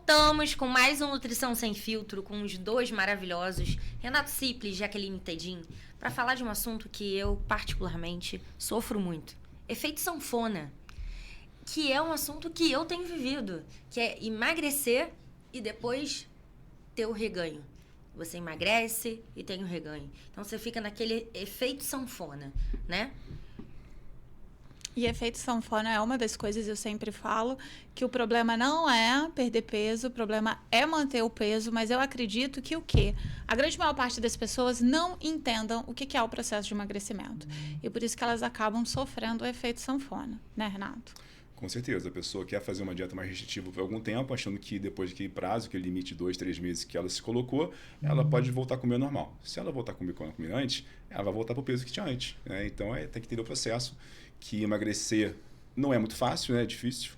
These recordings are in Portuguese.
Voltamos com mais um Nutrição Sem Filtro, com os dois maravilhosos, Renato Ciples e Jaqueline Tedin, para falar de um assunto que eu, particularmente, sofro muito. Efeito sanfona, que é um assunto que eu tenho vivido, que é emagrecer e depois ter o reganho. Você emagrece e tem o reganho. Então, você fica naquele efeito sanfona, né? E efeito sanfona é uma das coisas, eu sempre falo, que o problema não é perder peso, o problema é manter o peso, mas eu acredito que o quê? A grande maior parte das pessoas não entendam o que é o processo de emagrecimento. E por isso que elas acabam sofrendo o efeito sanfona, né, Renato? Com certeza, a pessoa quer fazer uma dieta mais restritiva por algum tempo, achando que depois daquele prazo, aquele limite de 2, 3 meses que ela se colocou, ela pode voltar a comer normal. Se ela voltar a comer como comer antes, ela vai voltar para o peso que tinha antes, né? Então, tem que entender o processo, que emagrecer não é muito fácil, né? É difícil,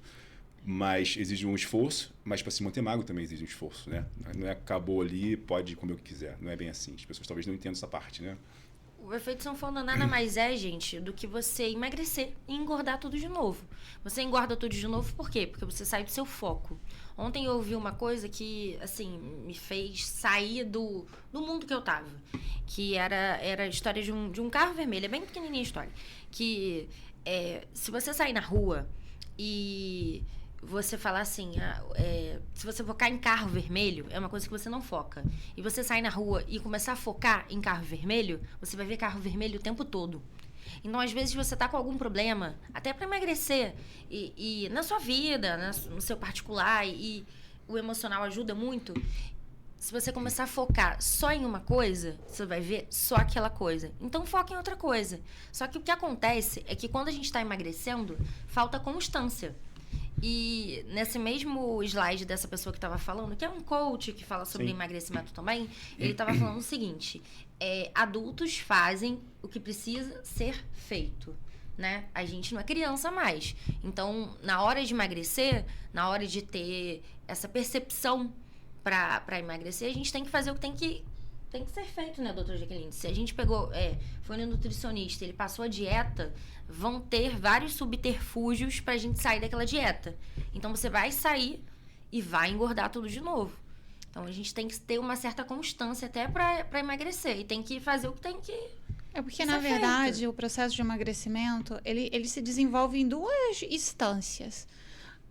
mas exige um esforço, mas para se manter magro também exige um esforço, né? Não é acabou ali, pode comer o que quiser, não é bem assim. As pessoas talvez não entendam essa parte, né? O efeito sanfona nada mais é, gente, do que você emagrecer e engordar tudo de novo. Você engorda tudo de novo por quê? Porque você sai do seu foco. Ontem eu ouvi uma coisa que, assim, me fez sair do mundo que eu tava. Que era a história de um carro vermelho. É bem pequenininha a história. Que se você sair na rua e você falar assim, se você focar em carro vermelho, é uma coisa que você não foca. E você sair na rua e começar a focar em carro vermelho, você vai ver carro vermelho o tempo todo. Então, às vezes, você tá com algum problema, até para emagrecer, e na sua vida, no seu particular, e o emocional ajuda muito. Se você começar a focar só em uma coisa, você vai ver só aquela coisa. Então, foca em outra coisa. Só que o que acontece é que quando a gente está emagrecendo, falta constância. E nesse mesmo slide dessa pessoa que estava falando, que é um coach que fala sobre emagrecimento também, ele estava falando o seguinte: adultos fazem o que precisa ser feito, né? A gente não é criança mais. Então, na hora de emagrecer, na hora de ter essa percepção para emagrecer, a gente tem que fazer o que tem que ser feito, né, doutora Jaqueline? Se a gente foi no nutricionista, ele passou a dieta, vão ter vários subterfúgios pra gente sair daquela dieta. Então, você vai sair e vai engordar tudo de novo. Então, a gente tem que ter uma certa constância até pra emagrecer. E tem que fazer o que tem que porque, na verdade, o processo de emagrecimento, ele se desenvolve em duas instâncias.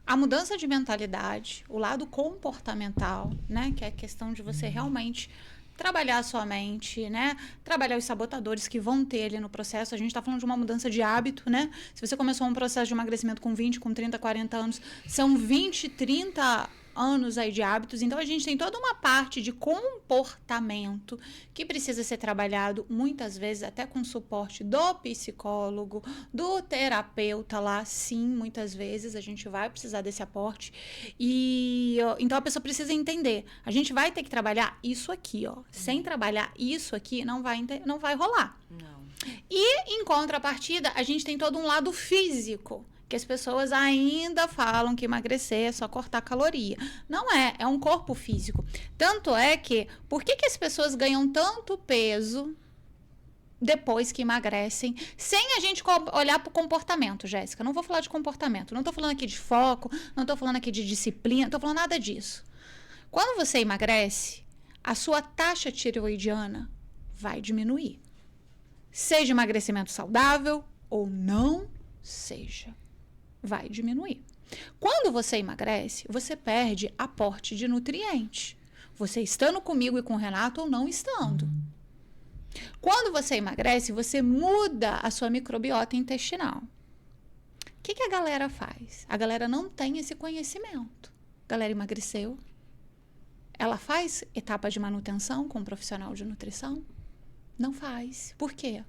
A mudança de mentalidade, o lado comportamental, né, que é a questão de você realmente trabalhar a sua mente, né? Trabalhar os sabotadores que vão ter ali no processo. A gente está falando de uma mudança de hábito, né? Se você começou um processo de emagrecimento com 20, com 30, 40 anos, são 20, 30 anos aí de hábitos. Então, a gente tem toda uma parte de comportamento que precisa ser trabalhado, muitas vezes até com suporte do psicólogo, do terapeuta lá. Sim, muitas vezes a gente vai precisar desse aporte. E então, a pessoa precisa entender. A gente vai ter que trabalhar isso aqui, ó. Sem trabalhar isso aqui, não vai rolar. Não. E, em contrapartida, a gente tem todo um lado físico, que as pessoas ainda falam que emagrecer é só cortar caloria. Não é um corpo físico. Tanto é que, por que as pessoas ganham tanto peso depois que emagrecem, sem a gente olhar para o comportamento, Jéssica? Não vou falar de comportamento, não estou falando aqui de foco, não estou falando aqui de disciplina, não estou falando nada disso. Quando você emagrece, a sua taxa tireoidiana vai diminuir. Seja emagrecimento saudável ou não seja, vai diminuir. Quando você emagrece, você perde aporte de nutrientes. Você estando comigo e com o Renato ou não estando. Quando você emagrece, você muda a sua microbiota intestinal. O que a galera faz? A galera não tem esse conhecimento. A galera emagreceu. Ela faz etapa de manutenção com um profissional de nutrição? Não faz. Por quê?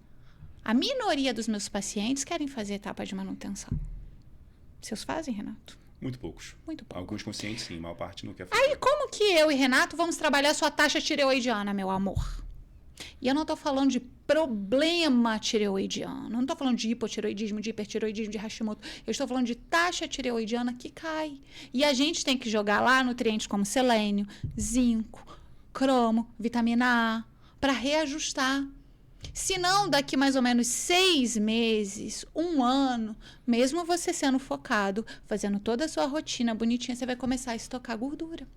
A minoria dos meus pacientes querem fazer etapa de manutenção. Vocês fazem, Renato? Muito poucos. Muito poucos. Alguns conscientes, sim. A maior parte não quer fazer. Aí, como que eu e Renato vamos trabalhar a sua taxa tireoidiana, meu amor? E eu não estou falando de problema tireoidiano. Não estou falando de hipotireoidismo, de hipertireoidismo, de Hashimoto. Eu estou falando de taxa tireoidiana que cai. E a gente tem que jogar lá nutrientes como selênio, zinco, cromo, vitamina A, para reajustar. Se não, daqui mais ou menos 6 meses, 1 ano, mesmo você sendo focado, fazendo toda a sua rotina bonitinha, você vai começar a estocar gordura.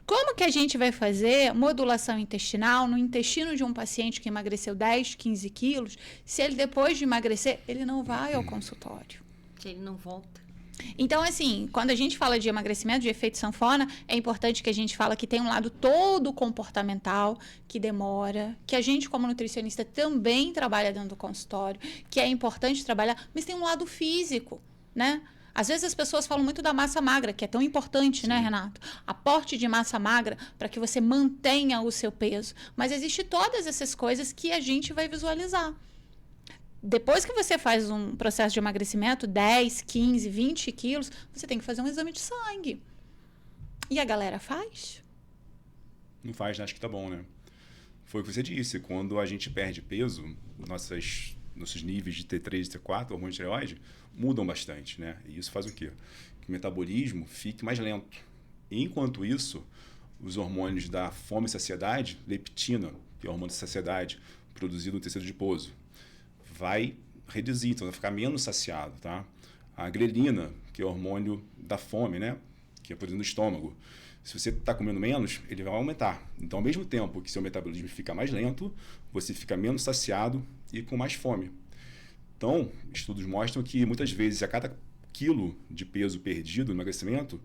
Como que a gente vai fazer modulação intestinal no intestino de um paciente que emagreceu 10, 15 quilos, se ele depois de emagrecer, ele não vai ao consultório? Se ele não volta. Então, assim, quando a gente fala de emagrecimento, de efeito sanfona, é importante que a gente fala que tem um lado todo comportamental, que demora, que a gente, como nutricionista, também trabalha dentro do consultório, que é importante trabalhar, mas tem um lado físico, né? Às vezes as pessoas falam muito da massa magra, que é tão importante, né, Renato? Aporte de massa magra para que você mantenha o seu peso. Mas existe todas essas coisas que a gente vai visualizar. Depois que você faz um processo de emagrecimento, 10, 15, 20 quilos, você tem que fazer um exame de sangue. E a galera faz? Não faz, acho que tá bom, né? Foi o que você disse, quando a gente perde peso, nossos níveis de T3 e T4, hormônio de tireoide, mudam bastante, né? E isso faz o quê? Que o metabolismo fique mais lento. Enquanto isso, os hormônios da fome e saciedade, leptina, que é o hormônio da saciedade, produzido no tecido adiposo, vai reduzir, então vai ficar menos saciado, tá? A grelina, que é o hormônio da fome, né? Que é produzido no estômago. Se você está comendo menos, ele vai aumentar. Então, ao mesmo tempo que seu metabolismo fica mais lento, você fica menos saciado e com mais fome. Então, estudos mostram que muitas vezes a cada quilo de peso perdido no emagrecimento,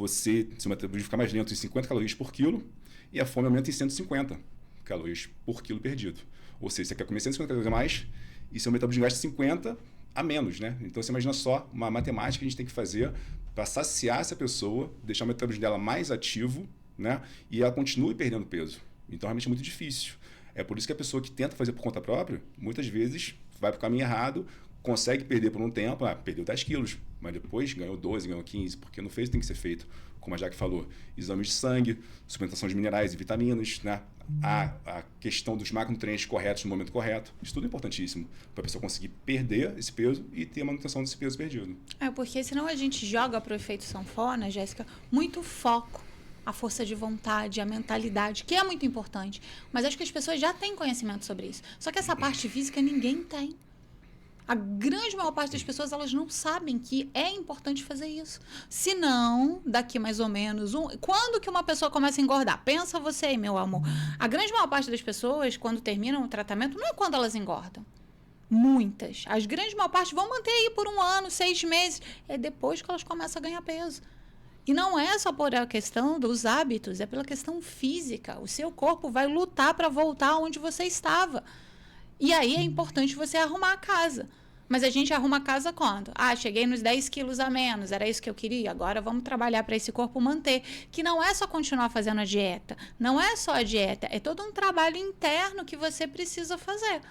seu metabolismo fica mais lento em 50 calorias por quilo e a fome aumenta em 150 calorias por quilo perdido. Ou seja, você quer comer 150 calorias a mais e seu metabolismo gasta 50 a menos, né? Então, você imagina só uma matemática que a gente tem que fazer para saciar essa pessoa, deixar o metabolismo dela mais ativo, né? E ela continue perdendo peso. Então, realmente é muito difícil. É por isso que a pessoa que tenta fazer por conta própria, muitas vezes vai para o caminho errado, consegue perder por um tempo, perdeu 10 quilos, mas depois ganhou 12, ganhou 15, porque não fez o que tem que ser feito. Como a Jaque falou, exames de sangue, suplementação de minerais e vitaminas, né? A questão dos macronutrientes corretos no momento correto. Isso tudo é importantíssimo para a pessoa conseguir perder esse peso e ter a manutenção desse peso perdido. Porque senão a gente joga para o efeito sanfona, Jéssica, muito foco, a força de vontade, a mentalidade, que é muito importante. Mas acho que as pessoas já têm conhecimento sobre isso. Só que essa parte física ninguém tem. A grande maior parte das pessoas, elas não sabem que é importante fazer isso. Se não, daqui mais ou menos quando que uma pessoa começa a engordar? Pensa você aí, meu amor. A grande maior parte das pessoas, quando terminam o tratamento, não é quando elas engordam. Muitas. As grandes maior parte vão manter aí por 1 ano, 6 meses. É depois que elas começam a ganhar peso. E não é só por a questão dos hábitos, é pela questão física. O seu corpo vai lutar para voltar onde você estava. E aí é importante você arrumar a casa. Mas a gente arruma a casa quando? Cheguei nos 10 quilos a menos, era isso que eu queria, agora vamos trabalhar para esse corpo manter. Que não é só continuar fazendo a dieta, não é só a dieta, é todo um trabalho interno que você precisa fazer.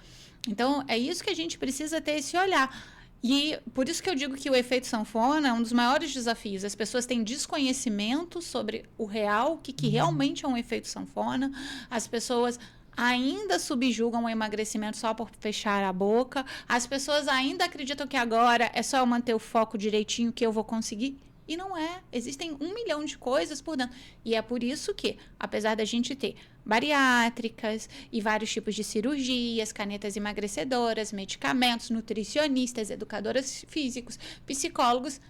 Então, é isso que a gente precisa ter esse olhar. E por isso que eu digo que o efeito sanfona é um dos maiores desafios. As pessoas têm desconhecimento sobre o real, o que realmente é um efeito sanfona. As pessoas ainda subjugam o emagrecimento só por fechar a boca. As pessoas ainda acreditam que agora é só eu manter o foco direitinho que eu vou conseguir. E não é. Existem 1 milhão de coisas por dentro. E é por isso que, apesar da gente ter bariátricas e vários tipos de cirurgias, canetas emagrecedoras, medicamentos, nutricionistas, educadoras físicos, psicólogos,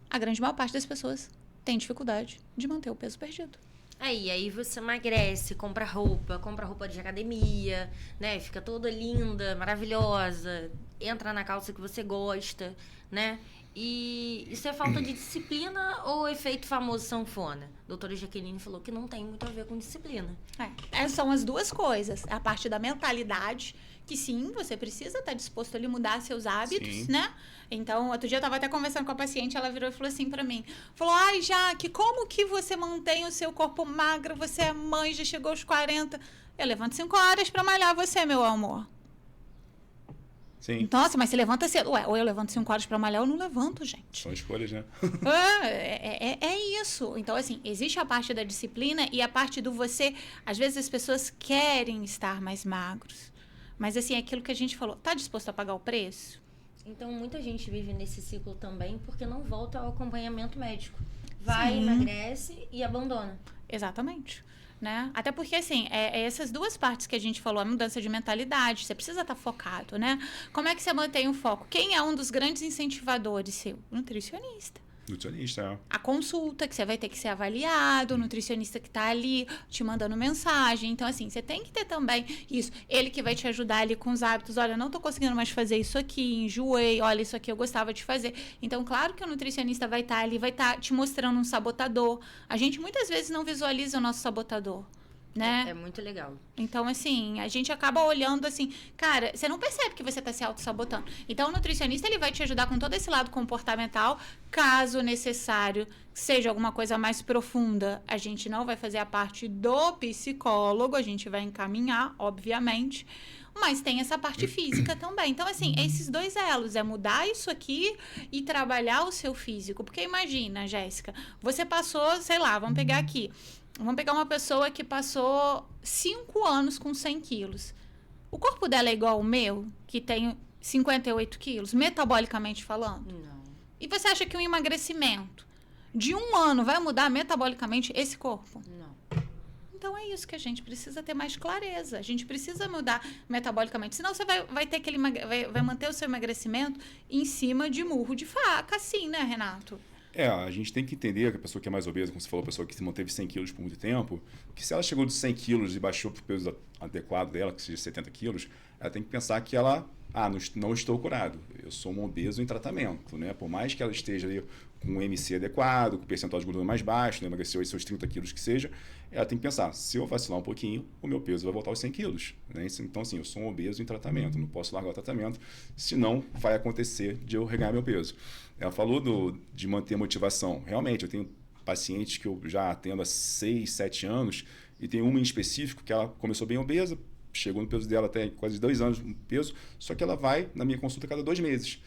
a grande maior parte das pessoas tem dificuldade de manter o peso perdido. Aí você emagrece, compra roupa de academia, né? Fica toda linda, maravilhosa, entra na calça que você gosta, né? E isso é falta de disciplina ou efeito famoso sanfona? A doutora Jaqueline falou que não tem muito a ver com disciplina. São as duas coisas. A parte da mentalidade, que sim, você precisa estar disposto ali a mudar seus hábitos, né? Então, outro dia eu estava até conversando com a paciente, ela virou e falou assim pra mim, falou, Jaque, como que você mantém o seu corpo magro? Você é mãe, já chegou aos 40. Eu levanto 5 horas pra malhar você, meu amor. Sim. Nossa, mas você levanta cedo. Ou eu levanto 5 horas pra malhar, ou eu não levanto, gente. São escolhas, né? É isso. Então, assim, existe a parte da disciplina e a parte do você... Às vezes as pessoas querem estar mais magros. Mas, assim, é aquilo que a gente falou. Tá disposto a pagar o preço? Então, muita gente vive nesse ciclo também porque não volta ao acompanhamento médico. Vai, emagrece e abandona. Exatamente. né? Até porque, assim, essas duas partes que a gente falou, a mudança de mentalidade, você precisa estar focado, né? Como é que você mantém o foco? Quem é um dos grandes incentivadores seu? Nutricionista. Nutricionista, A consulta, que você vai ter que ser avaliado, o nutricionista que tá ali te mandando mensagem. Então, assim, você tem que ter também isso. Ele que vai te ajudar ali com os hábitos. Olha, não tô conseguindo mais fazer isso aqui, enjoei. Olha, isso aqui eu gostava de fazer. Então, claro que o nutricionista vai estar ali, vai estar te mostrando um sabotador. A gente muitas vezes não visualiza o nosso sabotador, né? É muito legal. Então, assim, a gente acaba olhando assim, cara, você não percebe que você está se auto-sabotando. Então, o nutricionista, ele vai te ajudar com todo esse lado comportamental, caso necessário, seja alguma coisa mais profunda. A gente não vai fazer a parte do psicólogo, a gente vai encaminhar, obviamente, mas tem essa parte física também. Então, assim, esses dois elos, é mudar isso aqui e trabalhar o seu físico. Porque imagina, Jéssica, você passou, sei lá, vamos pegar aqui, vamos pegar uma pessoa que passou 5 anos com 100 quilos. O corpo dela é igual ao meu, que tem 58 quilos, metabolicamente falando? Não. E você acha que um emagrecimento de 1 ano vai mudar metabolicamente esse corpo? Não. Então é isso que a gente precisa ter mais clareza. A gente precisa mudar metabolicamente. Senão você vai ter aquele vai manter o seu emagrecimento em cima de murro de faca, assim, né, Renato? a gente tem que entender que a pessoa que é mais obesa, como você falou, a pessoa que se manteve 100 quilos por muito tempo, que se ela chegou de 100 quilos e baixou para o peso adequado dela, que seja 70 quilos, ela tem que pensar que ela, não estou curado, eu sou um obeso em tratamento, né? Por mais que ela esteja ali com um MC adequado, com o percentual de gordura mais baixo, né? Emagreceu aí seus 30 quilos que seja, ela tem que pensar, se eu vacilar um pouquinho, o meu peso vai voltar aos 100 quilos. Né? Então, assim, eu sou um obeso em tratamento, não posso largar o tratamento, senão vai acontecer de eu reganhar meu peso. Ela falou de manter a motivação. Realmente, eu tenho pacientes que eu já atendo há 6, 7 anos, e tem uma em específico que ela começou bem obesa, chegou no peso dela até quase 2 anos no peso, só que ela vai na minha consulta a cada 2 meses.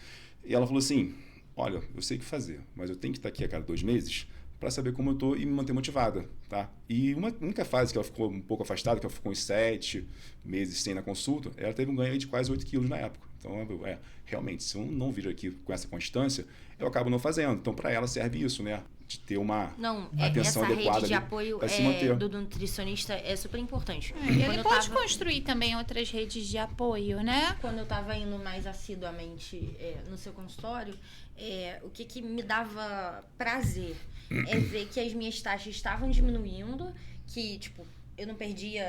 E ela falou assim, olha, eu sei o que fazer, mas eu tenho que estar aqui a cada 2 meses para saber como eu estou e me manter motivada, tá? E uma única fase que ela ficou um pouco afastada, que ela ficou uns 7 meses sem na consulta, ela teve um ganho de quase 8 quilos na época. Então, realmente, se eu não vir aqui com essa constância, eu acabo não fazendo. Então, para ela serve isso, né? De ter uma atenção essa adequada rede de apoio se manter. do nutricionista é super importante. E ele pode construir também outras redes de apoio, né? Quando eu estava indo mais assiduamente no seu consultório, o que me dava prazer é ver que as minhas taxas estavam diminuindo, que, tipo, eu não perdia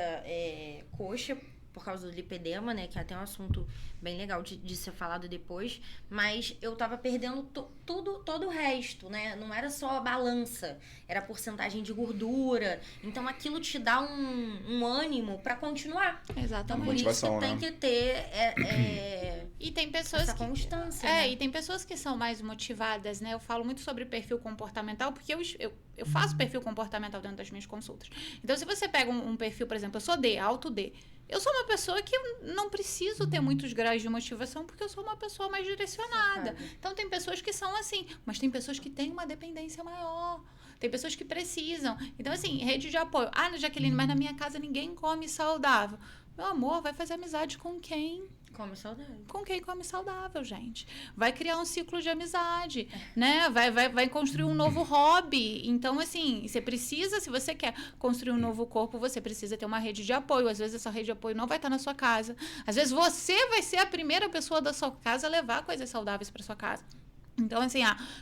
coxa por causa do lipedema, né? Que é até um assunto bem legal de ser falado depois. Mas eu tava perdendo todo o resto, né? Não era só a balança, era a porcentagem de gordura. Então, aquilo te dá um ânimo pra continuar. Exatamente. Então, por isso que tem que ter e tem pessoas essa constância. E tem pessoas que são mais motivadas, né? Eu falo muito sobre perfil comportamental, porque eu faço perfil comportamental dentro das minhas consultas. Então, se você pega um perfil, por exemplo, eu sou D, alto D. Eu sou uma pessoa que não preciso ter muitos graus de motivação, porque eu sou uma pessoa mais direcionada. Então, tem pessoas que são assim, mas tem pessoas que têm uma dependência maior. Tem pessoas que precisam. Então, assim, rede de apoio. Jaqueline, mas na minha casa ninguém come saudável. Meu amor, vai fazer amizade com quem? Come saudável. Com quem come saudável, gente. Vai criar um ciclo de amizade, né? Vai construir um novo hobby. Então, assim, você precisa, se você quer construir um novo corpo, você precisa ter uma rede de apoio. Às vezes, essa rede de apoio não vai estar na sua casa. Às vezes, você vai ser a primeira pessoa da sua casa a levar coisas saudáveis para sua casa. Então, assim,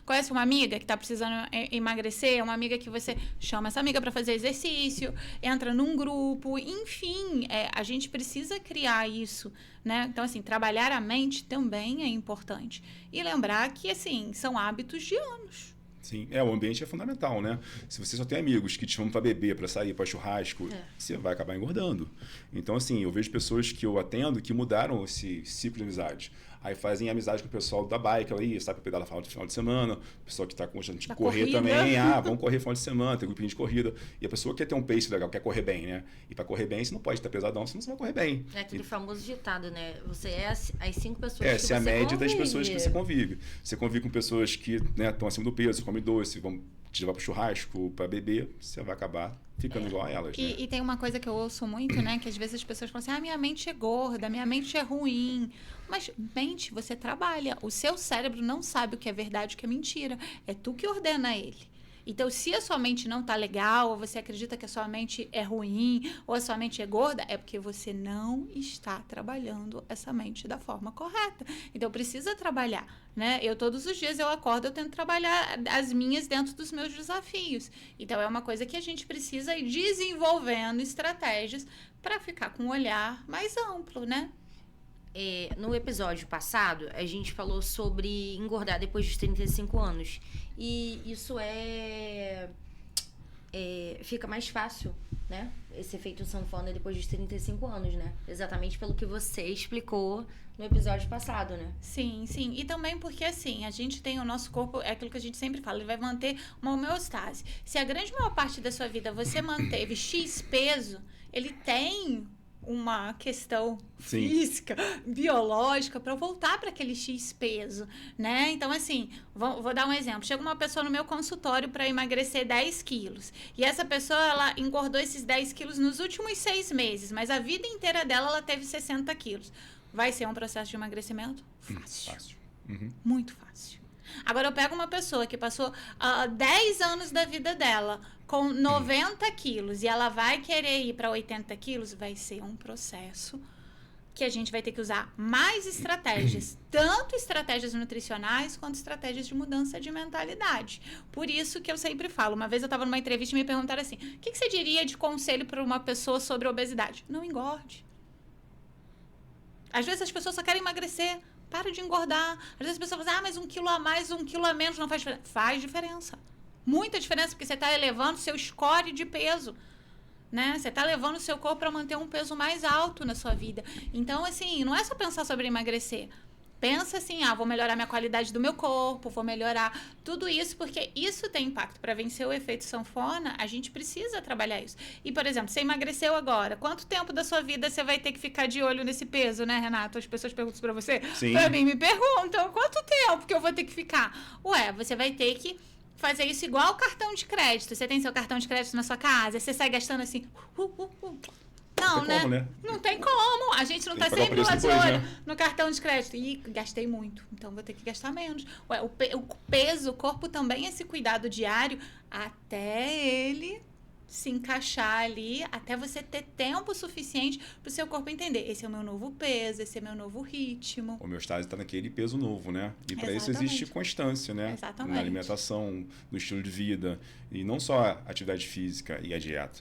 conhece uma amiga que está precisando emagrecer, uma amiga que você chama essa amiga para fazer exercício, entra num grupo, enfim, a gente precisa criar isso, né? Então, assim, trabalhar a mente também é importante. E lembrar que, assim, são hábitos de anos. Sim, o ambiente é fundamental, né? Se você só tem amigos que te chamam para beber, para sair, para churrasco, você vai acabar engordando. Então, assim, eu vejo pessoas que eu atendo que mudaram esse ciclo de amizade. Aí fazem amizade com o pessoal da bike, aí sai para pedalar no final de semana, o pessoal que está gostando de correr corrida também, vamos correr no final de semana, tem um grupinho de corrida. E a pessoa quer ter um pace legal, quer correr bem, né? E para correr bem, você não pode estar pesadão, senão você vai correr bem. É aquele famoso ditado, né? Você é as 5 pessoas que essa é a média das pessoas que você convive. convive. Você convive com pessoas que estão acima do peso, comem doce, vão te levar para churrasco, para beber, você vai acabar ficando igual a elas. E tem uma coisa que eu ouço muito, né? Que às vezes as pessoas falam assim, minha mente é gorda, minha mente é ruim. Mas mente, você trabalha. O seu cérebro não sabe o que é verdade e o que é mentira. É tu que ordena ele. Então, se a sua mente não tá legal, ou você acredita que a sua mente é ruim, ou a sua mente é gorda, é porque você não está trabalhando essa mente da forma correta. Então, precisa trabalhar, né? Todos os dias eu acordo, eu tento trabalhar as minhas dentro dos meus desafios. Então, é uma coisa que a gente precisa ir desenvolvendo estratégias para ficar com um olhar mais amplo, né? No episódio passado, a gente falou sobre engordar depois dos 35 anos. E isso fica mais fácil, né? Esse efeito sanfona depois dos 35 anos, né? Exatamente pelo que você explicou no episódio passado, né? Sim, sim. E também porque, assim, a gente tem o nosso corpo, é aquilo que a gente sempre fala, ele vai manter uma homeostase. Se a grande maior parte da sua vida você manteve X peso, ele tem uma questão física, biológica, para voltar para aquele X peso, né? Então, assim, vou dar um exemplo. Chega uma pessoa no meu consultório para emagrecer 10 quilos. E essa pessoa, ela engordou esses 10 quilos nos últimos 6 meses, mas a vida inteira dela, ela teve 60 quilos. Vai ser um processo de emagrecimento? Fácil. Fácil. Uhum. Muito fácil. Agora, eu pego uma pessoa que passou 10 anos da vida dela com 90 quilos e ela vai querer ir para 80 quilos, vai ser um processo que a gente vai ter que usar mais estratégias, tanto estratégias nutricionais quanto estratégias de mudança de mentalidade. Por isso que eu sempre falo, uma vez eu estava numa entrevista e me perguntaram assim, o que você diria de conselho para uma pessoa sobre obesidade? Não engorde. Às vezes as pessoas só querem emagrecer, para de engordar. Às vezes as pessoas falam, mas 1 quilo a mais, 1 quilo a menos não faz diferença. Faz diferença. Muita diferença, porque você está elevando seu score de peso, né? Você está levando o seu corpo para manter um peso mais alto na sua vida. Então, assim, não é só pensar sobre emagrecer. Pensa assim, vou melhorar minha qualidade do meu corpo, vou melhorar tudo isso, porque isso tem impacto. Para vencer o efeito sanfona, a gente precisa trabalhar isso. E, por exemplo, você emagreceu agora, quanto tempo da sua vida você vai ter que ficar de olho nesse peso, né, Renato? As pessoas perguntam para você. Sim. Para mim, me perguntam, quanto tempo que eu vou ter que ficar? Você vai ter que fazer isso igual o cartão de crédito. Você tem seu cartão de crédito na sua casa, você sai gastando assim... Não, né? Como, né? Não tem como. A gente não Tem tá que pagar o sempre lá preço de depois, olho né? no cartão de crédito. E gastei muito, então vou ter que gastar menos. O peso, o corpo também é esse cuidado diário até ele se encaixar ali, até você ter tempo suficiente pro seu corpo entender. Esse é o meu novo peso, esse é o meu novo ritmo. A homeostase está naquele peso novo, né? E para isso Exatamente. existe constância, né? Exatamente. Na alimentação, no estilo de vida. E não só a atividade física e a dieta.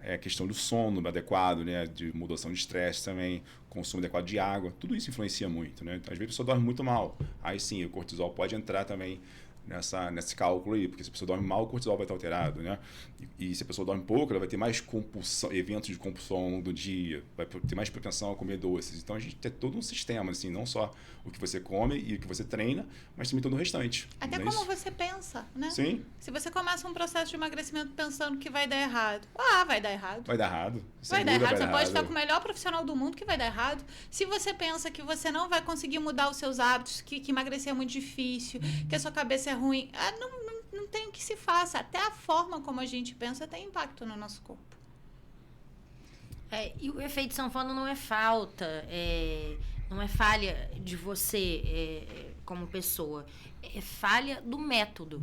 É a questão do sono adequado, né? De modulação de estresse também, consumo adequado de água. Tudo isso influencia muito, né? Às vezes a pessoa dorme muito mal. Aí sim, o cortisol pode entrar também nesse cálculo aí, porque se a pessoa dorme mal, o cortisol vai estar alterado, né? E se a pessoa dorme pouco, ela vai ter mais compulsão, eventos de compulsão ao longo do dia, vai ter mais propensão a comer doces. Então a gente tem todo um sistema, assim, não só o que você come e o que você treina, mas também todo o restante. Até não é como isso? você pensa, né? Sim, Se você começa um processo de emagrecimento pensando que vai dar errado, vai dar errado. vai dar errado. Vai dar Segura, errado, você pode estar errado. com o melhor profissional do mundo que vai dar errado. Se você pensa que você não vai conseguir mudar os seus hábitos, que emagrecer é muito difícil, que a sua cabeça é ruim, não tem o que se faça. Até a forma como a gente pensa tem impacto no nosso corpo. E o efeito sanfona não é falta, não é falha de você como pessoa. É falha do método,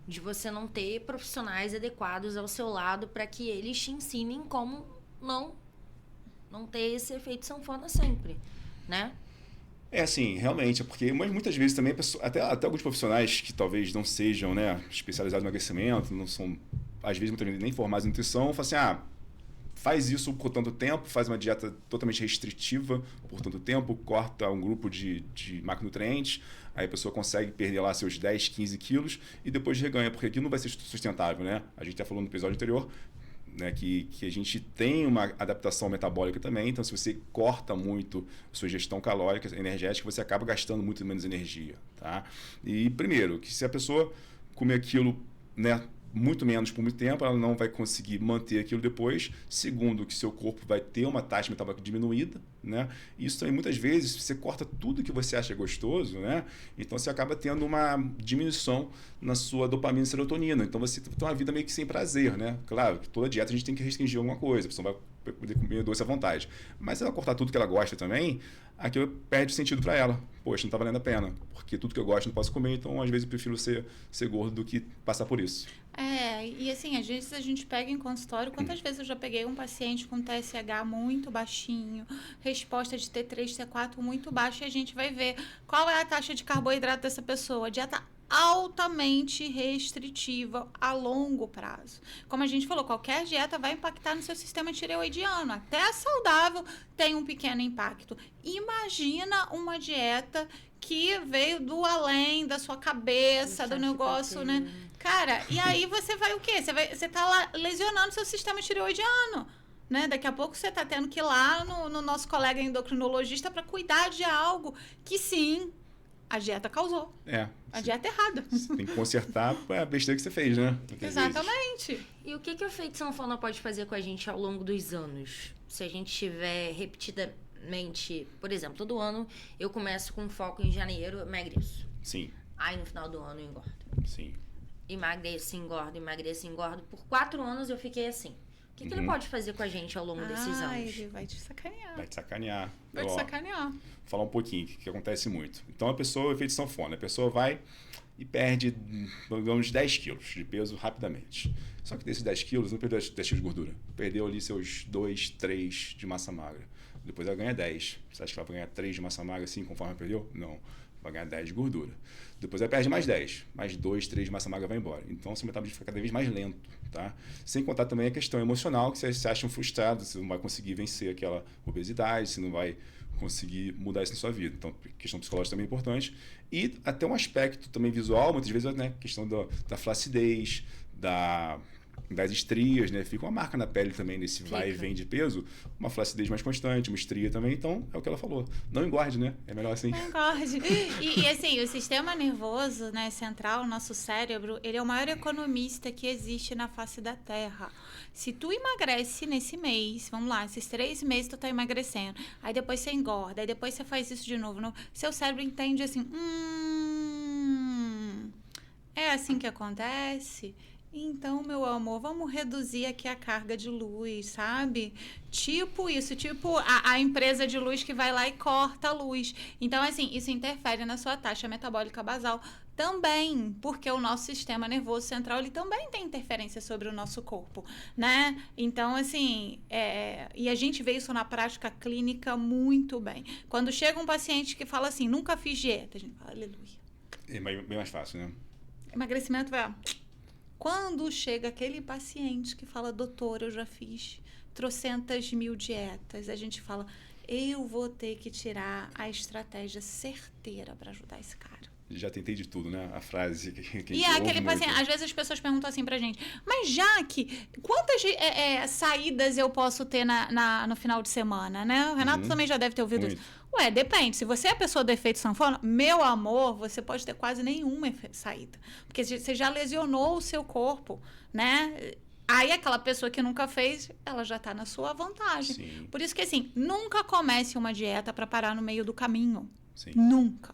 de você não ter profissionais adequados ao seu lado para que eles te ensinem como não ter esse efeito sanfona sempre, né? É assim, realmente, é porque muitas vezes também, até alguns profissionais que talvez não sejam, né, especializados no emagrecimento, não são, às vezes, muitas vezes nem formados em nutrição, falam assim, faz isso por tanto tempo, faz uma dieta totalmente restritiva por tanto tempo, corta um grupo de macronutrientes, aí a pessoa consegue perder lá seus 10, 15 quilos e depois reganha, porque aquilo não vai ser sustentável, né? A gente já falou no episódio anterior, né, que a gente tem uma adaptação metabólica também, então se você corta muito a sua ingestão calórica, energética, você acaba gastando muito menos energia, tá? E primeiro, que se a pessoa comer aquilo, né, muito menos por muito tempo, ela não vai conseguir manter aquilo depois. Segundo, que seu corpo vai ter uma taxa metabólica diminuída, né? Isso também, muitas vezes, você corta tudo que você acha gostoso, né? Então, você acaba tendo uma diminuição na sua dopamina e serotonina. Então, você tem uma vida meio que sem prazer, né? Claro que toda dieta a gente tem que restringir alguma coisa. A pessoa vai poder comer doce à vontade. Mas se ela cortar tudo que ela gosta também, aquilo perde sentido para ela. Poxa, não tá valendo a pena. Porque tudo que eu gosto não posso comer, então às vezes eu prefiro ser gordo do que passar por isso. E assim, às vezes a gente pega em consultório, quantas vezes eu já peguei um paciente com TSH muito baixinho, resposta de T3, T4 muito baixa, e a gente vai ver qual é a taxa de carboidrato dessa pessoa. Dieta altamente restritiva a longo prazo. Como a gente falou, qualquer dieta vai impactar no seu sistema tireoidiano. Até a saudável tem um pequeno impacto. Imagina uma dieta que veio do além da sua cabeça, do negócio, né? Cara, e aí você vai o quê? Você tá lá lesionando seu sistema tireoidiano. Né? Daqui a pouco você tá tendo que ir lá no nosso colega endocrinologista para cuidar de algo que sim, a dieta causou. A dieta errada. Você tem que consertar a besteira que você fez, né? Exatamente. E o que o efeito sanfona pode fazer com a gente ao longo dos anos? Se a gente tiver repetidamente, por exemplo, todo ano eu começo com foco em janeiro, emagreço. Sim. Aí no final do ano eu engordo. Sim. Emagreço, engordo. Por 4 anos eu fiquei assim. O que ele pode fazer com a gente ao longo desses anos? Ele vai te sacanear. Vai te sacanear. Vai te sacanear. Vou falar um pouquinho, que acontece muito. Então, a pessoa, o efeito sanfona, a pessoa vai e perde, digamos, 10 quilos de peso rapidamente. Só que desses 10 quilos, não perdeu 10 quilos de gordura. Perdeu ali seus 2, 3 de massa magra. Depois ela ganha 10. Você acha que ela vai ganhar 3 de massa magra assim, conforme ela perdeu? Não. Vai ganhar 10 de gordura. Depois ela perde mais 10. Mais 2, 3 de massa magra vai embora. Então, seu metabolismo fica cada vez mais lento, tá? Sem contar também a questão emocional, que você se acha frustrado, você não vai conseguir vencer aquela obesidade, você não vai conseguir mudar isso na sua vida. Então, questão psicológica também é importante. E até um aspecto também visual, muitas vezes, né? Questão da flacidez, das estrias, né? Fica uma marca na pele também nesse vai e vem de peso, uma flacidez mais constante, uma estria também. Então, é o que ela falou. Não engorde, né? É melhor assim. Não engorde. E assim, o sistema nervoso, né, central, o nosso cérebro, ele é o maior economista que existe na face da Terra. Se tu emagrece nesse mês, vamos lá, esses 3 meses tu tá emagrecendo, aí depois você engorda, aí depois você faz isso de novo, seu cérebro entende assim, é assim que acontece? Então, meu amor, vamos reduzir aqui a carga de luz, sabe? Tipo isso, tipo a empresa de luz que vai lá e corta a luz. Então, assim, isso interfere na sua taxa metabólica basal também, porque o nosso sistema nervoso central, ele também tem interferência sobre o nosso corpo, né? Então, assim, e a gente vê isso na prática clínica muito bem. Quando chega um paciente que fala assim, nunca fiz dieta, a gente fala, aleluia. É bem mais fácil, né? Emagrecimento vai... Quando chega aquele paciente que fala, doutor, eu já fiz trocentas mil dietas, a gente fala, eu vou ter que tirar a estratégia certeira para ajudar esse cara. Já tentei de tudo, né? A frase que E é aquele paciente, às vezes as pessoas perguntam assim pra gente, mas Jaque, quantas saídas eu posso ter no final de semana, né? O Renato também já deve ter ouvido isso. Ué, depende. Se você é a pessoa do efeito sanfona, meu amor, você pode ter quase nenhuma saída. Porque você já lesionou o seu corpo, né? Aí aquela pessoa que nunca fez, ela já tá na sua vantagem. Sim. Por isso que, assim, nunca comece uma dieta para parar no meio do caminho. Sim. Nunca.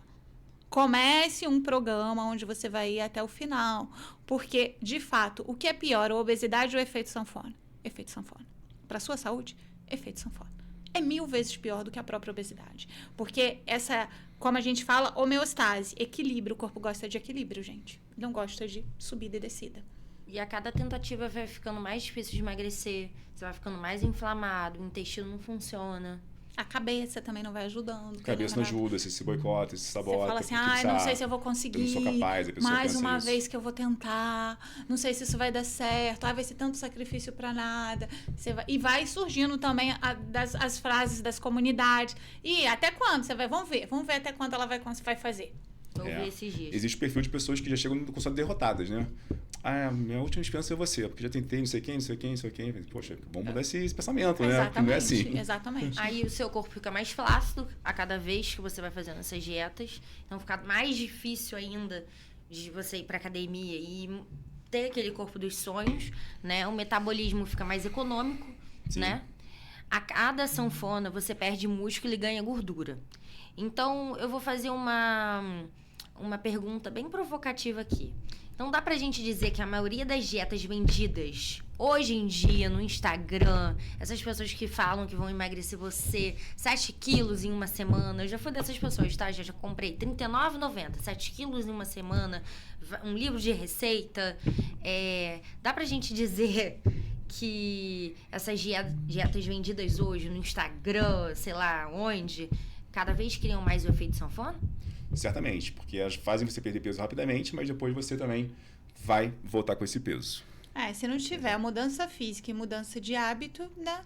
Comece um programa onde você vai ir até o final. Porque, de fato, o que é pior, a obesidade ou o efeito sanfona? Efeito sanfona. Para sua saúde, efeito sanfona. É 1000 vezes pior do que a própria obesidade. Porque essa, como a gente fala, homeostase, equilíbrio. O corpo gosta de equilíbrio, gente. Não gosta de subida e descida. E a cada tentativa vai ficando mais difícil de emagrecer. Você vai ficando mais inflamado, o intestino não funciona. A cabeça também não vai ajudando. A cabeça não ajuda, você se boicota, se sabota. Você fala assim, não sei se eu vou conseguir. Eu não sou capaz, a pessoa mais pensa uma isso. vez que eu vou tentar. Não sei se isso vai dar certo. Vai ser tanto sacrifício para nada. E vai surgindo também as frases das comunidades. E até quando? Vamos ver até quando ela vai fazer. Eu ouvi esses dias. Existe perfil de pessoas que já chegam no consultório derrotadas, né? Minha última esperança é você, porque já tentei não sei quem. Poxa, vamos mudar esse pensamento, né? Porque não é assim. Exatamente. Aí o seu corpo fica mais flácido a cada vez que você vai fazendo essas dietas. Então fica mais difícil ainda de você ir pra academia e ter aquele corpo dos sonhos, né? O metabolismo fica mais econômico, Sim. né? A cada sanfona você perde músculo e ganha gordura. Então eu vou fazer uma uma pergunta bem provocativa aqui. Então dá pra gente dizer que a maioria das dietas vendidas hoje em dia no Instagram, essas pessoas que falam que vão emagrecer você 7 quilos em uma semana, eu já fui dessas pessoas, tá? Já comprei R$39,90, 7 quilos em uma semana, um livro de receita. Dá pra gente dizer que essas dietas vendidas hoje no Instagram, sei lá onde, cada vez criam mais o efeito sanfona? Certamente, porque elas fazem você perder peso rapidamente, mas depois você também vai voltar com esse peso. Se não tiver mudança física e mudança de hábito, né,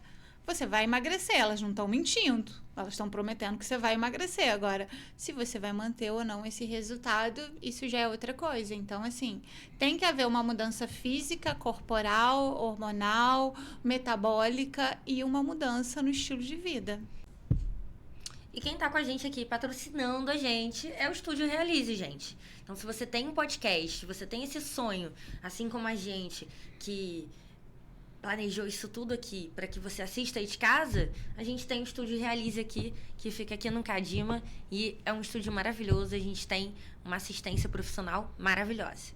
você vai emagrecer. Elas não estão mentindo. Elas estão prometendo que você vai emagrecer. Agora, se você vai manter ou não esse resultado, isso já é outra coisa. Então, assim, tem que haver uma mudança física, corporal, hormonal, metabólica e uma mudança no estilo de vida. E quem tá com a gente aqui, patrocinando a gente, é o Estúdio Realize, gente. Então, se você tem um podcast, se você tem esse sonho, assim como a gente, que planejou isso tudo aqui para que você assista aí de casa, a gente tem o Estúdio Realize aqui, que fica aqui no Cadima, e é um estúdio maravilhoso, a gente tem uma assistência profissional maravilhosa.